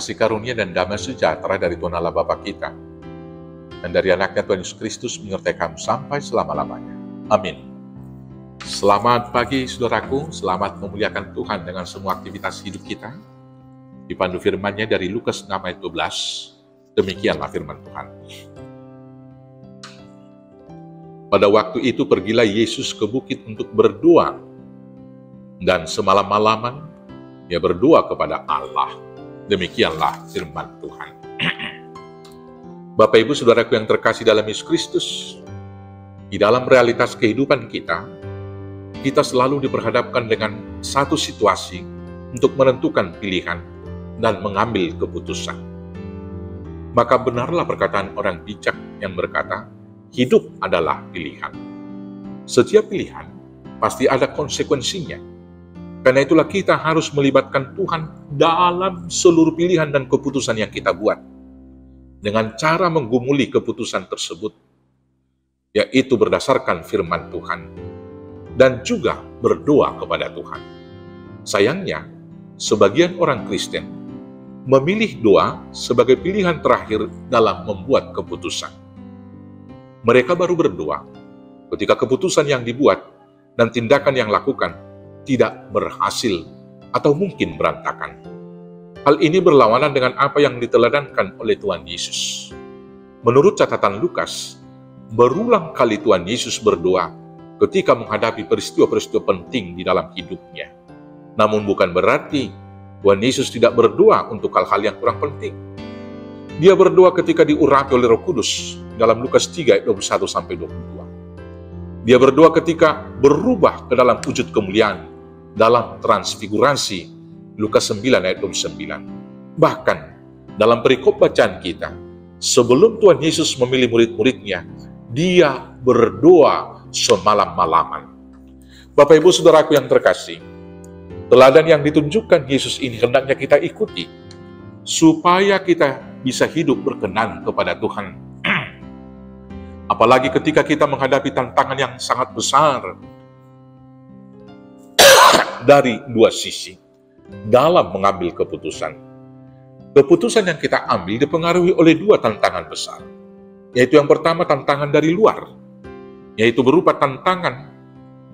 kasih karunia dan damai sejahtera dari Tuhan Allah Bapa kita, dan dari anaknya Tuhan Yesus Kristus menyertai kamu sampai selama-lamanya. Amin. Selamat pagi saudaraku, selamat memuliakan Tuhan dengan semua aktivitas hidup kita. Dipandu firman-Nya dari Lukas 6 ayat 12, demikianlah firman Tuhan. Pada waktu itu pergilah Yesus ke bukit untuk berdoa, dan semalam-malaman Dia berdoa kepada Allah. Demikianlah firman Tuhan. Bapak Ibu Saudaraku yang terkasih dalam Yesus Kristus, di dalam realitas kehidupan kita selalu diperhadapkan dengan satu situasi untuk menentukan pilihan dan mengambil keputusan. Maka benarlah perkataan orang bijak yang berkata, hidup adalah pilihan. Setiap pilihan pasti ada konsekuensinya. Karena itulah kita harus melibatkan Tuhan dalam seluruh pilihan dan keputusan yang kita buat. Dengan cara menggumuli keputusan tersebut, yaitu berdasarkan firman Tuhan, dan juga berdoa kepada Tuhan. Sayangnya, sebagian orang Kristen memilih doa sebagai pilihan terakhir dalam membuat keputusan. Mereka baru berdoa ketika keputusan yang dibuat dan tindakan yang lakukan tidak berhasil atau mungkin berantakan. Hal ini berlawanan dengan apa yang diteladankan oleh Tuhan Yesus. Menurut catatan Lukas, berulang kali Tuhan Yesus berdoa ketika menghadapi peristiwa-peristiwa penting di dalam hidupnya. Namun bukan berarti Tuhan Yesus tidak berdoa untuk hal-hal yang kurang penting. Dia berdoa ketika diurapi oleh Roh Kudus dalam Lukas 3 ayat 21-22. Dia berdoa ketika berubah ke dalam wujud kemuliaan dalam transfigurasi Lukas 9 ayat 29. Bahkan dalam perikop bacaan kita, sebelum Tuhan Yesus memilih murid-muridnya, Dia berdoa semalam-malaman. Bapak Ibu Saudaraku yang terkasih, teladan yang ditunjukkan Yesus ini hendaknya kita ikuti, supaya kita bisa hidup berkenan kepada Tuhan. Apalagi ketika kita menghadapi tantangan yang sangat besar dari dua sisi dalam mengambil keputusan. Keputusan yang kita ambil dipengaruhi oleh dua tantangan besar, yaitu yang pertama tantangan dari luar, yaitu berupa tantangan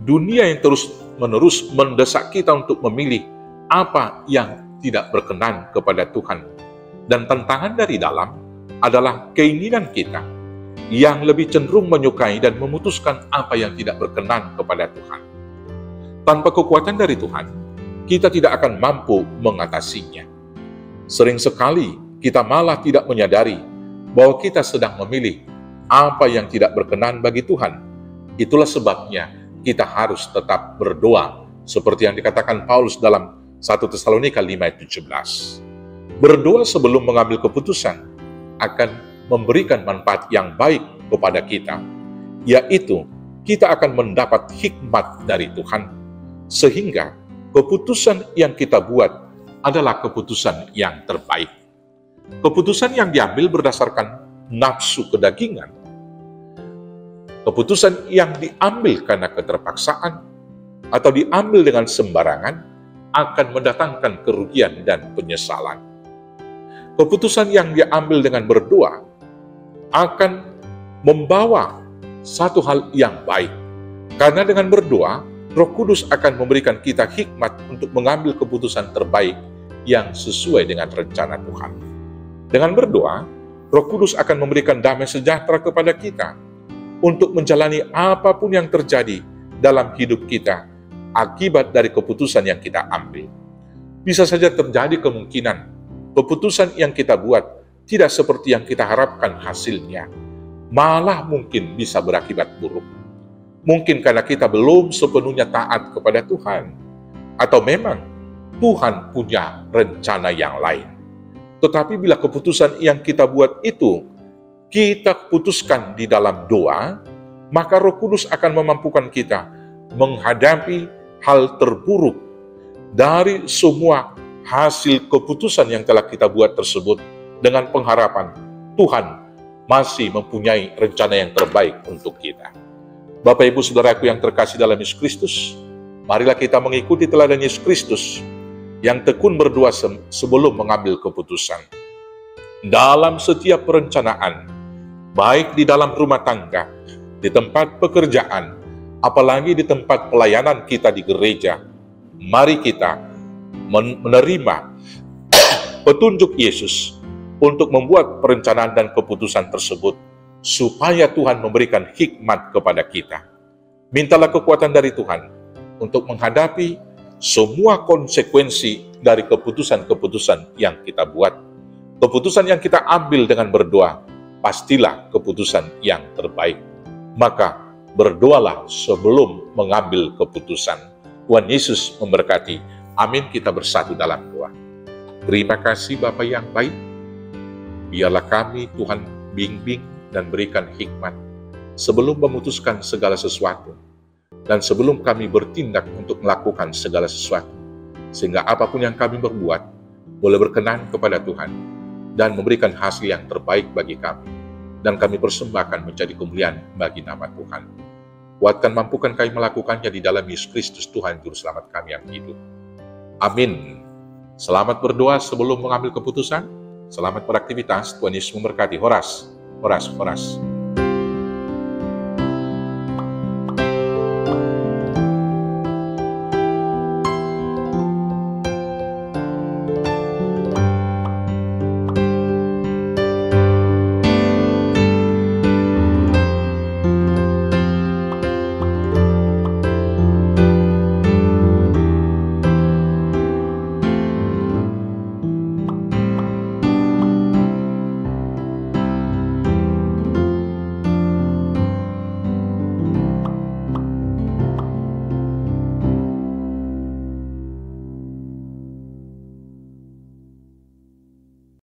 dunia yang terus-menerus mendesak kita untuk memilih apa yang tidak berkenan kepada Tuhan. Dan tantangan dari dalam adalah keinginan kita yang lebih cenderung menyukai dan memutuskan apa yang tidak berkenan kepada Tuhan. Tanpa kekuatan dari Tuhan, kita tidak akan mampu mengatasinya. Sering sekali kita malah tidak menyadari bahwa kita sedang memilih apa yang tidak berkenan bagi Tuhan. Itulah sebabnya kita harus tetap berdoa, seperti yang dikatakan Paulus dalam 1 Tesalonika 5 ayat 17. Berdoa sebelum mengambil keputusan akan memberikan manfaat yang baik kepada kita, yaitu kita akan mendapat hikmat dari Tuhan, sehingga keputusan yang kita buat adalah keputusan yang terbaik. Keputusan yang diambil berdasarkan nafsu kedagingan, keputusan yang diambil karena keterpaksaan atau diambil dengan sembarangan akan mendatangkan kerugian dan penyesalan. Keputusan yang diambil dengan berdoa akan membawa satu hal yang baik, karena dengan berdoa Roh Kudus akan memberikan kita hikmat untuk mengambil keputusan terbaik yang sesuai dengan rencana Tuhan. Dengan berdoa, Roh Kudus akan memberikan damai sejahtera kepada kita untuk menjalani apapun yang terjadi dalam hidup kita akibat dari keputusan yang kita ambil. Bisa saja terjadi kemungkinan keputusan yang kita buat tidak seperti yang kita harapkan hasilnya, malah mungkin bisa berakibat buruk. Mungkin karena kita belum sepenuhnya taat kepada Tuhan, atau memang Tuhan punya rencana yang lain. Tetapi bila keputusan yang kita buat itu kita putuskan di dalam doa, maka Roh Kudus akan memampukan kita menghadapi hal terburuk dari semua hasil keputusan yang telah kita buat tersebut, dengan pengharapan Tuhan masih mempunyai rencana yang terbaik untuk kita. Bapak Ibu Saudaraku yang terkasih dalam Yesus Kristus, marilah kita mengikuti teladan Yesus Kristus yang tekun berdoa sebelum mengambil keputusan. Dalam setiap perencanaan, baik di dalam rumah tangga, di tempat pekerjaan, apalagi di tempat pelayanan kita di gereja, mari kita menerima petunjuk Yesus untuk membuat perencanaan dan keputusan tersebut, supaya Tuhan memberikan hikmat kepada kita. Mintalah kekuatan dari Tuhan untuk menghadapi semua konsekuensi dari keputusan-keputusan yang kita buat. Keputusan yang kita ambil dengan berdoa, pastilah keputusan yang terbaik. Maka berdoalah sebelum mengambil keputusan. Tuhan Yesus memberkati. Amin. Kita bersatu dalam doa. Terima kasih Bapa yang baik. Biarlah kami Tuhan bimbing dan berikan hikmat sebelum memutuskan segala sesuatu, dan sebelum kami bertindak untuk melakukan segala sesuatu, sehingga apapun yang kami berbuat boleh berkenan kepada Tuhan dan memberikan hasil yang terbaik bagi kami, dan kami persembahkan menjadi kemuliaan bagi nama Tuhan. Kuatkan, mampukan kami melakukannya di dalam Yesus Kristus Tuhan Juru Selamat kami yang hidup. Amin. Selamat berdoa sebelum mengambil keputusan. Selamat beraktivitas. Tuhan Yesus memberkati. Horas, horas, horas.